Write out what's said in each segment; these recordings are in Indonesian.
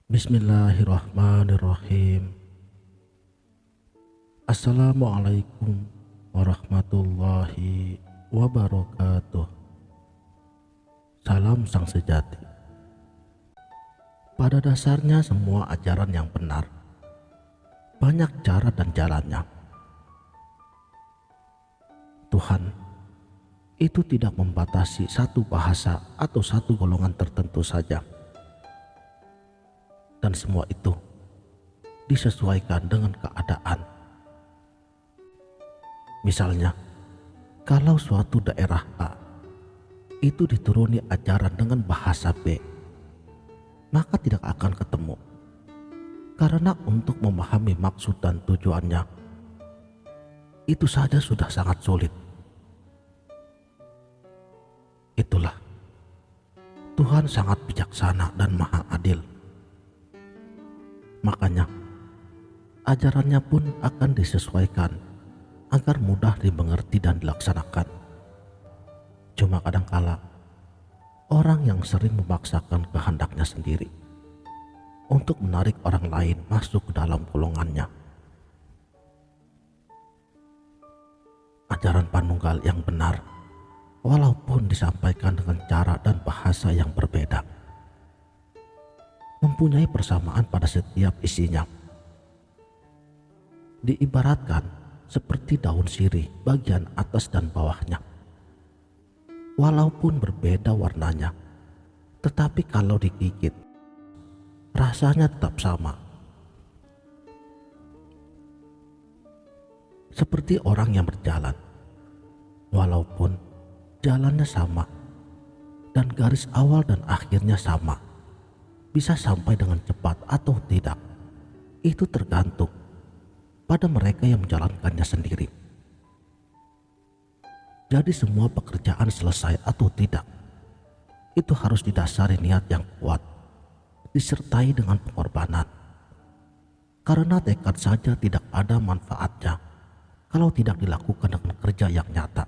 Bismillahirrahmanirrahim. Assalamualaikum warahmatullahi wabarakatuh. Salam sang sejati. Pada dasarnya semua ajaran yang benar banyak cara dan jalannya. Tuhan itu tidak membatasi satu bahasa atau satu golongan tertentu saja. Dan semua itu disesuaikan dengan keadaan. Misalnya, kalau suatu daerah A itu dituruni ajaran dengan bahasa B, maka tidak akan ketemu. Karena untuk memahami maksud dan tujuannya, itu saja sudah sangat sulit. Itulah, Tuhan sangat bijaksana dan maha adil. Makanya, ajarannya pun akan disesuaikan agar mudah dimengerti dan dilaksanakan. Cuma kadangkala, orang yang sering memaksakan kehendaknya sendiri untuk menarik orang lain masuk ke dalam golongannya. Ajaran Panunggal yang benar, walaupun disampaikan dengan cara dan bahasa yang berbeda, mempunyai persamaan pada setiap isinya. Diibaratkan seperti daun sirih bagian atas dan bawahnya. Walaupun berbeda warnanya, tetapi kalau digigit, rasanya tetap sama. Seperti orang yang berjalan, walaupun jalannya sama dan garis awal dan akhirnya sama, bisa sampai dengan cepat atau tidak, itu tergantung pada mereka yang menjalankannya sendiri. Jadi semua pekerjaan selesai atau tidak, itu harus didasari niat yang kuat, disertai dengan pengorbanan. Karena tekad saja tidak ada manfaatnya kalau tidak dilakukan dengan kerja yang nyata,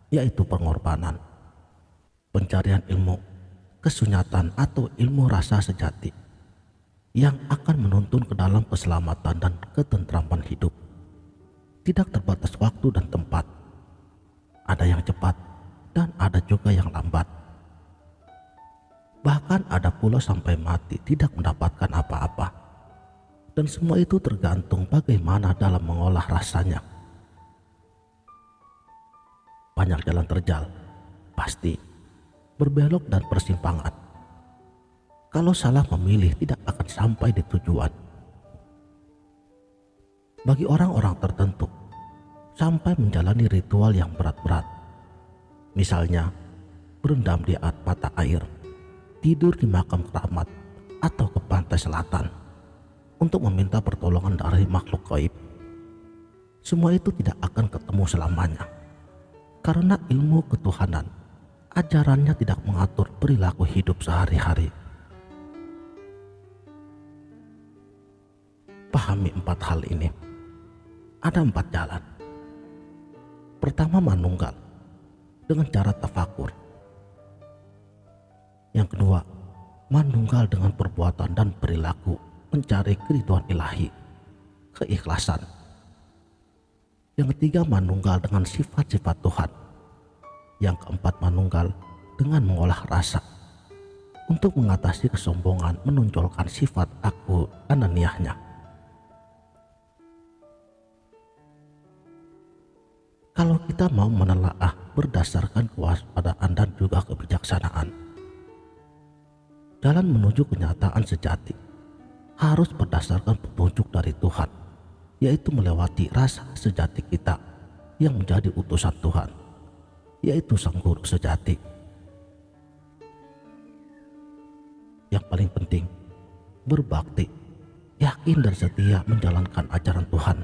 yaitu pengorbanan. Pencarian ilmu, kesunyatan atau ilmu rasa sejati yang akan menuntun ke dalam keselamatan dan ketentraman hidup. Tidak terbatas waktu dan tempat. Ada yang cepat dan ada juga yang lambat. Bahkan ada pula sampai mati tidak mendapatkan apa-apa. Dan semua itu tergantung bagaimana dalam mengolah rasanya. Banyak jalan terjal, pasti berbelok dan persimpangan. Kalau salah memilih tidak akan sampai di tujuan. Bagi orang-orang tertentu, sampai menjalani ritual yang berat-berat. Misalnya, berendam di mata air, tidur di makam keramat, atau ke pantai selatan untuk meminta pertolongan dari makhluk gaib. Semua itu tidak akan ketemu selamanya. Karena ilmu ketuhanan, ajarannya tidak mengatur perilaku hidup sehari-hari. Pahami 4 hal ini. Ada 4 jalan. Pertama, manunggal dengan cara tafakur. Yang kedua, manunggal dengan perbuatan dan perilaku mencari keridhaan ilahi, keikhlasan. Yang ketiga, manunggal dengan sifat-sifat Tuhan. Yang keempat, manunggal dengan mengolah rasa untuk mengatasi kesombongan, menonjolkan sifat aku ananiahnya. Kalau kita mau menelaah berdasarkan kewaspadaan dan juga kebijaksanaan, jalan menuju kenyataan sejati harus berdasarkan petunjuk dari Tuhan, yaitu melewati rasa sejati kita yang menjadi utusan Tuhan, yaitu Sang Guru sejati. Yang paling penting, berbakti, yakin dan setia menjalankan ajaran Tuhan.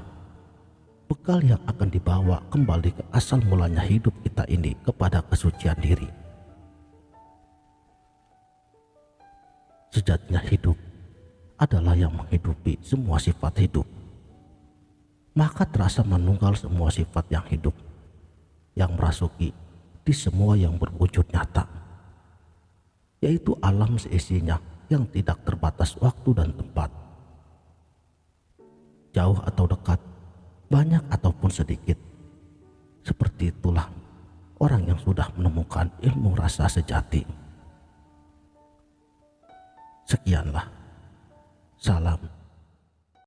Bekal yang akan dibawa kembali ke asal mulanya hidup kita ini kepada kesucian diri. Sejatinya hidup adalah yang menghidupi semua sifat hidup. Maka terasa menunggal semua sifat yang hidup, yang merasuki di semua yang berwujud nyata, yaitu alam seisinya yang tidak terbatas waktu dan tempat. Jauh atau dekat, banyak ataupun sedikit, seperti itulah orang yang sudah menemukan ilmu rasa sejati. Sekianlah. Salam